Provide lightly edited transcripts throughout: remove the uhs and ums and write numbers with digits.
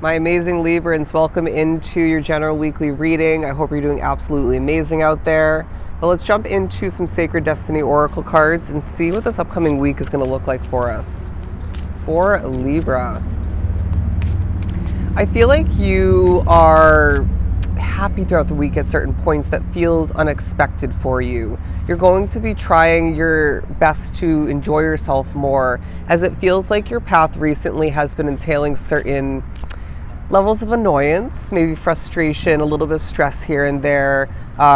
My amazing Librans, welcome into your general weekly reading. I hope you're doing absolutely amazing out there. But let's jump into some Sacred Destiny Oracle cards and see what this upcoming week is going to look like for us. For Libra, I feel like you are happy throughout the week at certain points that feels unexpected for you. You're going to be trying your best to enjoy yourself more, as it feels like your path recently has been entailing certain levels of annoyance, maybe frustration, a little bit of stress here and there,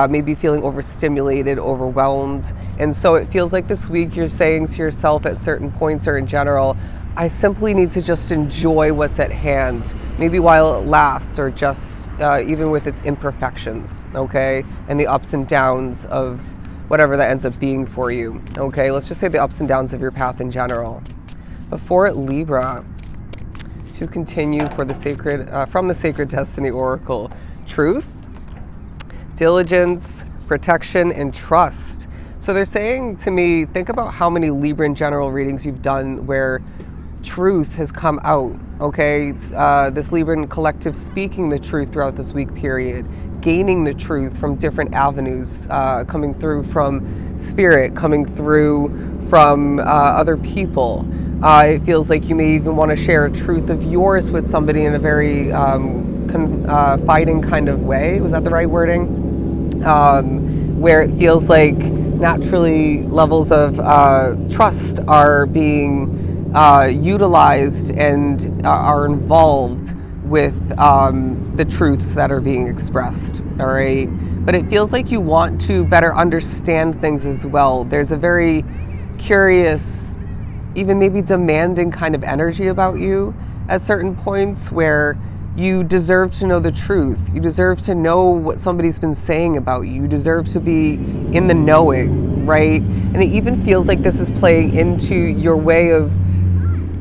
maybe feeling overstimulated, overwhelmed. And so it feels like this week you're saying to yourself at certain points, or in general, I simply need to just enjoy what's at hand, maybe while it lasts, or just even with its imperfections, okay? And the ups and downs of whatever that ends up being for you, okay? Let's just say the ups and downs of your path in general. Before Libra, to continue for the sacred, from the Sacred Destiny Oracle, truth, diligence, protection, and trust. So they're saying to me, think about how many Libra in general readings you've done where truth has come out, okay? This Libran collective speaking the truth throughout this week period, gaining the truth from different avenues, coming through from spirit, coming through from other people. It feels like you may even want to share a truth of yours with somebody in a very confiding kind of way. Was that the right wording? Where it feels like naturally levels of trust are being utilized and are involved with the truths that are being expressed, all right? But it feels like you want to better understand things as well. There's a very curious, even maybe demanding kind of energy about you at certain points where you deserve to know the truth. You deserve to know what somebody's been saying about you. You deserve to be in the knowing, right? And it even feels like this is playing into your way of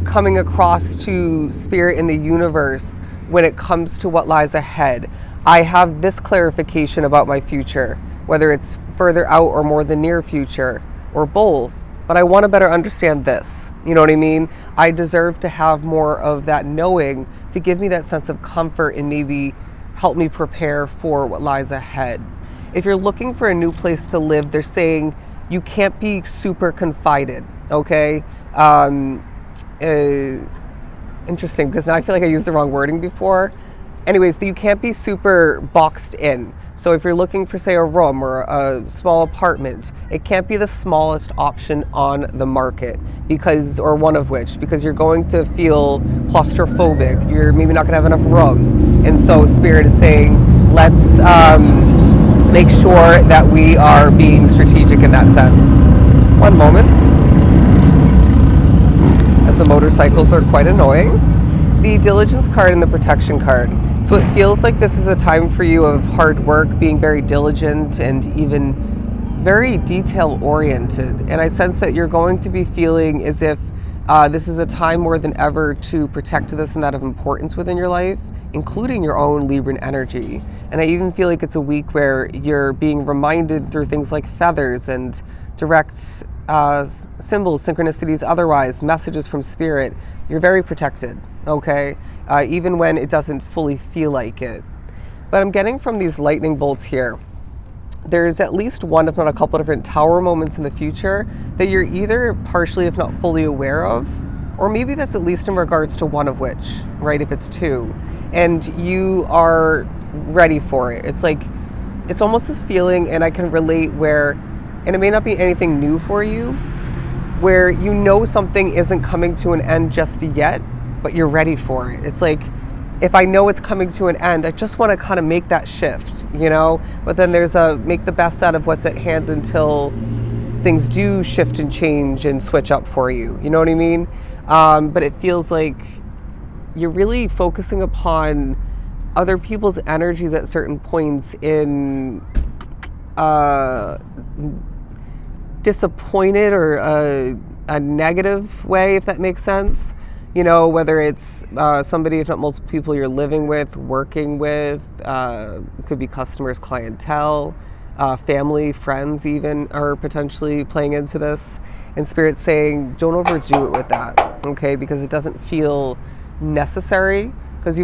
coming across to spirit in the universe when it comes to what lies ahead. I have this clarification about my future, whether it's further out or more the near future, or both. But I want to better understand this. You know what I mean? I deserve to have more of that knowing to give me that sense of comfort and maybe help me prepare for what lies ahead. If you're looking for a new place to live, they're saying you can't be super confided, okay? Interesting, because now I feel like I used the wrong wording before. Anyways, you can't be super boxed in. So if you're looking for, say, a room or a small apartment, it can't be the smallest option on the market, or one of which, because you're going to feel claustrophobic. You're maybe not going to have enough room. And so Spirit is saying, let's make sure that we are being strategic in that sense. One moment, as the motorcycles are quite annoying. The Diligence card and the Protection card. So it feels like this is a time for you of hard work, being very diligent and even very detail oriented. And I sense that you're going to be feeling as if this is a time more than ever to protect this and that of importance within your life, including your own Libran energy. And I even feel like it's a week where you're being reminded through things like feathers and direct symbols, synchronicities, otherwise, messages from spirit. You're very protected, okay? Even when it doesn't fully feel like it. But I'm getting from these lightning bolts here, there's at least one, if not a couple of different tower moments in the future that you're either partially, if not fully aware of, or maybe that's at least in regards to one of which, right, if it's two, and you are ready for it. It's like, it's almost this feeling, and I can relate where, and it may not be anything new for you, where you know something isn't coming to an end just yet, but you're ready for it. It's like, if I know it's coming to an end, I just want to kind of make that shift, you know? But then there's a make the best out of what's at hand until things do shift and change and switch up for you. You know what I mean? But it feels like you're really focusing upon other people's energies at certain points in disappointed or a negative way, if that makes sense. You know, whether it's somebody, if not multiple people you're living with, working with, it could be customers, clientele, family, friends even are potentially playing into this. And Spirit's saying, don't overdo it with that, okay? Because it doesn't feel necessary because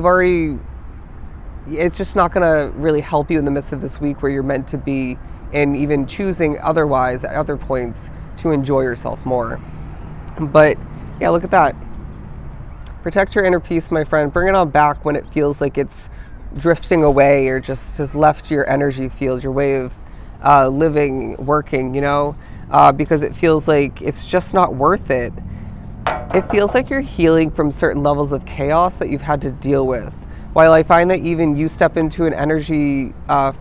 it's just not going to really help you in the midst of this week where you're meant to be, and even choosing otherwise at other points to enjoy yourself more. But yeah, look at that. Protect your inner peace, my friend. Bring it on back when it feels like it's drifting away or just has left your energy field, your way of living, working, because it feels like it's just not worth it. It feels like you're healing from certain levels of chaos that you've had to deal with. While I find that even you step into an energy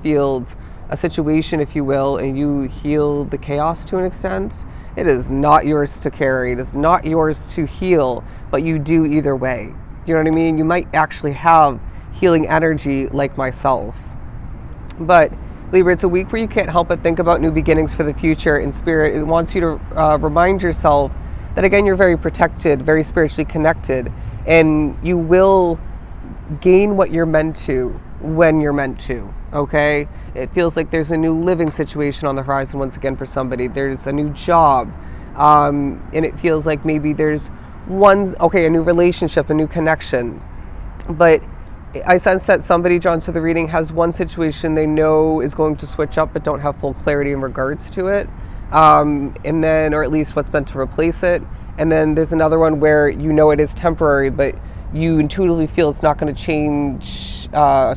field, a situation, if you will, and you heal the chaos to an extent, it is not yours to carry. It is not yours to heal, but you do either way. You know what I mean? You might actually have healing energy like myself. But Libra, it's a week where you can't help but think about new beginnings for the future. In spirit, it wants you to remind yourself that, again, you're very protected, very spiritually connected, and you will gain what you're meant to when you're meant to, okay? It feels like there's a new living situation on the horizon once again for somebody. There's a new job, and it feels like maybe there's a new relationship, a new connection. But I sense that somebody drawn to the reading has one situation they know is going to switch up but don't have full clarity in regards to it, and then, or at least what's meant to replace it. And then there's another one where it is temporary, but you intuitively feel it's not going to change,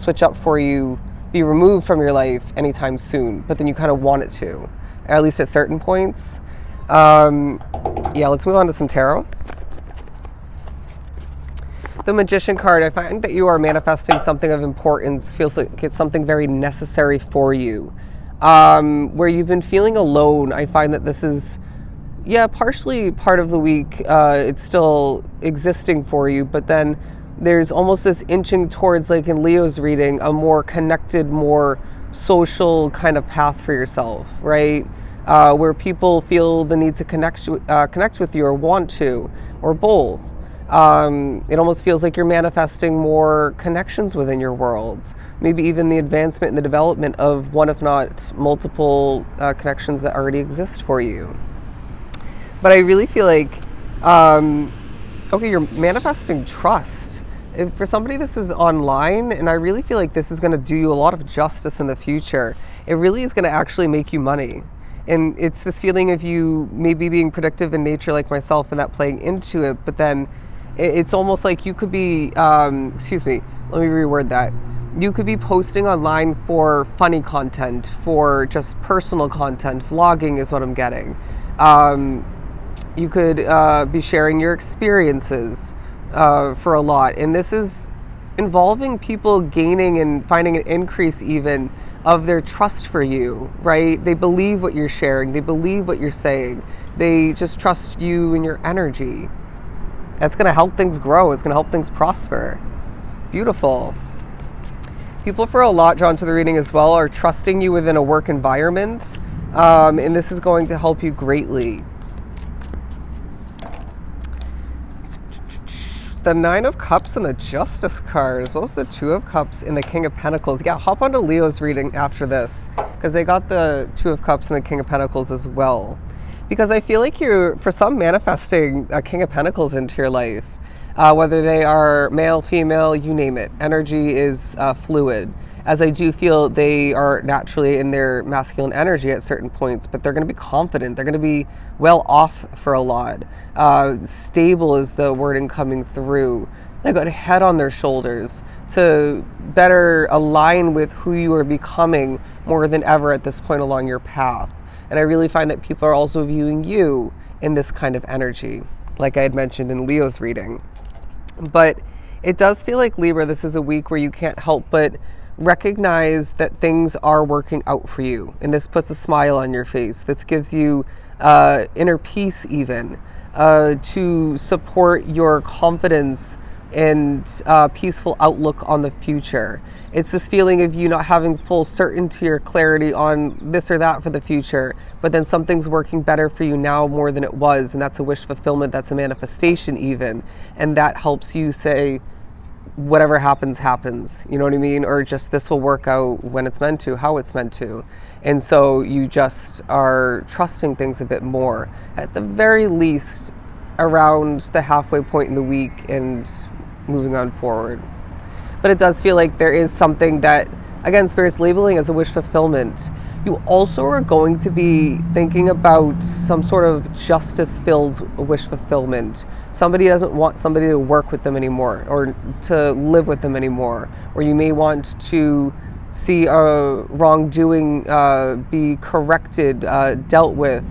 switch up for you, be removed from your life anytime soon, but then you kind of want it to, at least at certain points. Let's move on to some tarot. The Magician card, I find that you are manifesting something of importance, feels like it's something very necessary for you. Where you've been feeling alone, I find that this is, partially part of the week, it's still existing for you, but then there's almost this inching towards, like in Leo's reading, a more connected, more social kind of path for yourself, right? Where people feel the need to connect with you, or want to, or both. It almost feels like you're manifesting more connections within your worlds, maybe even the advancement and the development of one, if not multiple, connections that already exist for you. But I really feel like, you're manifesting trust. For somebody, this is online, and I really feel like this is going to do you a lot of justice in the future. It really is going to actually make you money. And it's this feeling of you maybe being predictive in nature like myself and that playing into it, but then it's almost like you could be, let me reword that. You could be posting online for funny content, for just personal content. Vlogging is what I'm getting. You could be sharing your experiences for a lot. And this is involving people gaining and finding an increase even of their trust for you, right? They believe what you're sharing. They believe what you're saying. They just trust you and your energy. That's going to help things grow. It's going to help things prosper. Beautiful. People for a lot drawn to the reading as well are trusting you within a work environment. And this is going to help you greatly. The Nine of Cups and the Justice card, as well as the Two of Cups and the King of Pentacles. Yeah, hop onto Leo's reading after this, because they got the Two of Cups and the King of Pentacles as well. Because I feel like you're, for some, manifesting a King of Pentacles into your life. Whether they are male, female, you name it. Energy is fluid, as I do feel they are naturally in their masculine energy at certain points, but they're going to be confident. They're going to be well off for a lot. Stable is the wording coming through. They got a head on their shoulders to better align with who you are becoming more than ever at this point along your path. And I really find that people are also viewing you in this kind of energy, like I had mentioned in Leo's reading. But it does feel like, Libra, this is a week where you can't help but recognize that things are working out for you. And this puts a smile on your face. This gives you inner peace even, to support your confidence and peaceful outlook on the future. It's this feeling of you not having full certainty or clarity on this or that for the future, but then something's working better for you now more than it was, and that's a wish fulfillment, that's a manifestation even, and that helps you say, whatever happens, happens, you know what I mean? Or just this will work out when it's meant to, how it's meant to. And so you just are trusting things a bit more, at the very least, around the halfway point in the week and moving on forward. But it does feel like there is something that, again, Spirit's labeling as a wish fulfillment. You also are going to be thinking about some sort of justice-filled wish fulfillment. Somebody doesn't want somebody to work with them anymore or to live with them anymore. Or you may want to see a wrongdoing be corrected, dealt with,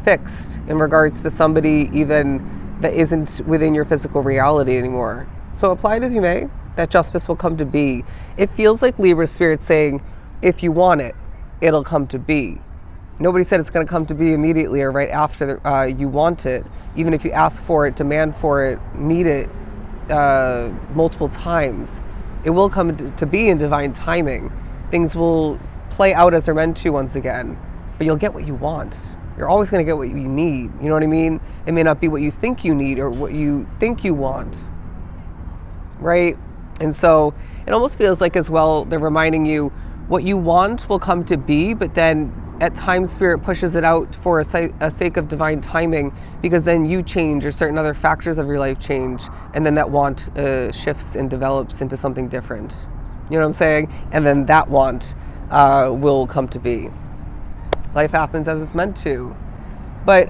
fixed in regards to somebody even that isn't within your physical reality anymore. So apply it as you may, that justice will come to be. It feels like Libra Spirit's saying, if you want it, it'll come to be. Nobody said it's going to come to be immediately or right after you want it. Even if you ask for it, demand for it, need it multiple times, it will come to be in divine timing. Things will play out as they're meant to once again, but you'll get what you want. You're always going to get what you need. You know what I mean? It may not be what you think you need or what you think you want, right? And so it almost feels like as well, they're reminding you what you want will come to be, but then at times Spirit pushes it out for a sake of divine timing, because then you change or certain other factors of your life change, and then that want shifts and develops into something different. You know what I'm saying? And then that want will come to be. Life happens as it's meant to. But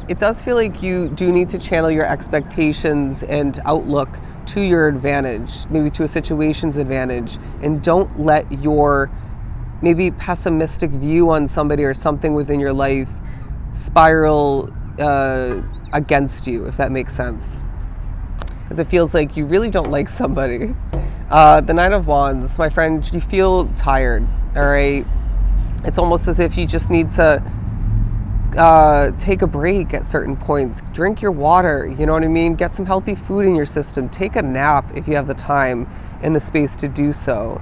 it does feel like you do need to channel your expectations and outlook to your advantage, maybe to a situation's advantage, and don't let your maybe pessimistic view on somebody or something within your life spiral against you, if that makes sense. Because it feels like you really don't like somebody. The Nine of Wands, my friend, you feel tired, all right? It's almost as if you just need to take a break at certain points, drink your water, you know what I mean? Get some healthy food in your system, take a nap if you have the time and the space to do so.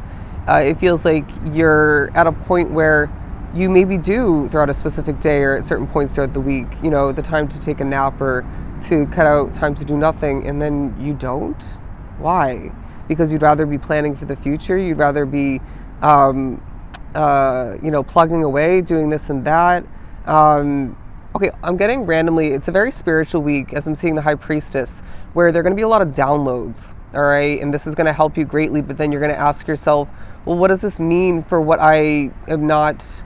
It feels like you're at a point where you maybe do throughout a specific day or at certain points throughout the week, you know, the time to take a nap or to cut out time to do nothing, and then you don't? Why? Because you'd rather be planning for the future, you'd rather be plugging away, doing this and that. Okay, I'm getting randomly, it's a very spiritual week as I'm seeing the High Priestess, where there are going to be a lot of downloads, all right? And this is going to help you greatly, but then you're going to ask yourself, well, what does this mean for what I am not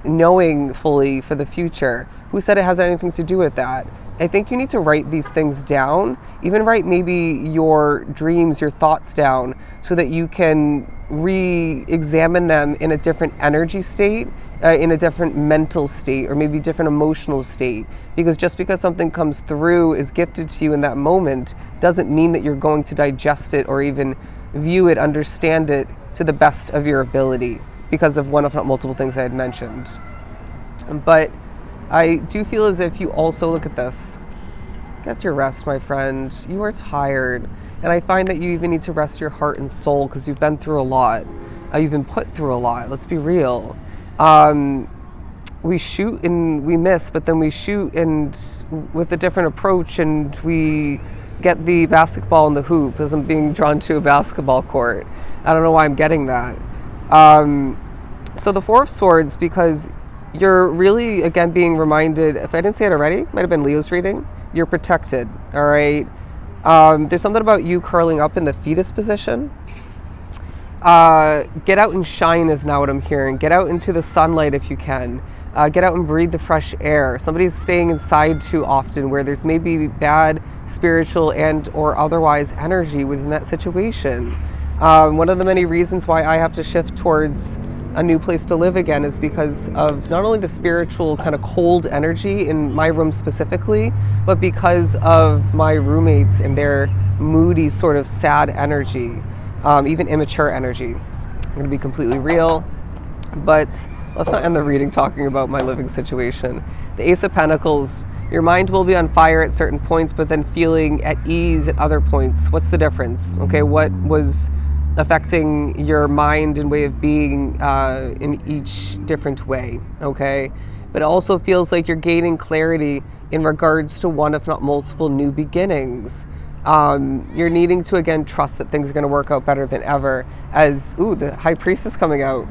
knowing fully for the future? Who said it has anything to do with that? I think you need to write these things down, even write maybe your dreams, your thoughts down, so that you can re-examine them in a different energy state, in a different mental state, or maybe different emotional state. Because just because something comes through, is gifted to you in that moment, doesn't mean that you're going to digest it or even view it, understand it to the best of your ability, because of one, if not multiple things I had mentioned. But I do feel as if you also, look at this, get your rest, my friend. You are tired. And I find that you even need to rest your heart and soul, because you've been through a lot. You've been put through a lot. Let's be real. We shoot and we miss, but then we shoot and with a different approach, and we get the basketball in the hoop, as I'm being drawn to a basketball court. I don't know why I'm getting that. So the Four of Swords, because you're really, again, being reminded, if I didn't say it already, might have been Leo's reading, you're protected, all right? There's something about you curling up in the fetus position. Get out and shine is now what I'm hearing. Get out into the sunlight if you can. Get out and breathe the fresh air. Somebody's staying inside too often, where there's maybe bad spiritual and or otherwise energy within that situation. One of the many reasons why I have to shift towards a new place to live again is because of not only the spiritual kind of cold energy in my room specifically, but because of my roommates and their moody sort of sad energy, even immature energy. I'm going to be completely real, but let's not end the reading talking about my living situation. The Ace of Pentacles, your mind will be on fire at certain points, but then feeling at ease at other points. What's the difference? Okay, what was affecting your mind and way of being in each different way, okay? But it also feels like you're gaining clarity in regards to one, if not multiple, new beginnings. You're needing to, again, trust that things are going to work out better than ever, as, the High Priestess coming out.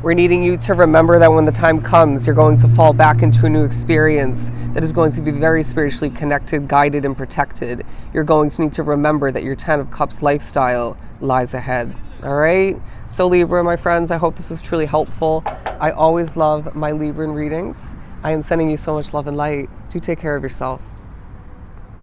We're needing you to remember that when the time comes, you're going to fall back into a new experience that is going to be very spiritually connected, guided, and protected. You're going to need to remember that your 10 of Cups lifestyle lies ahead. All right? So Libra, my friends, I hope this was truly helpful. I always love my Libran readings. I am sending you so much love and light. Do take care of yourself.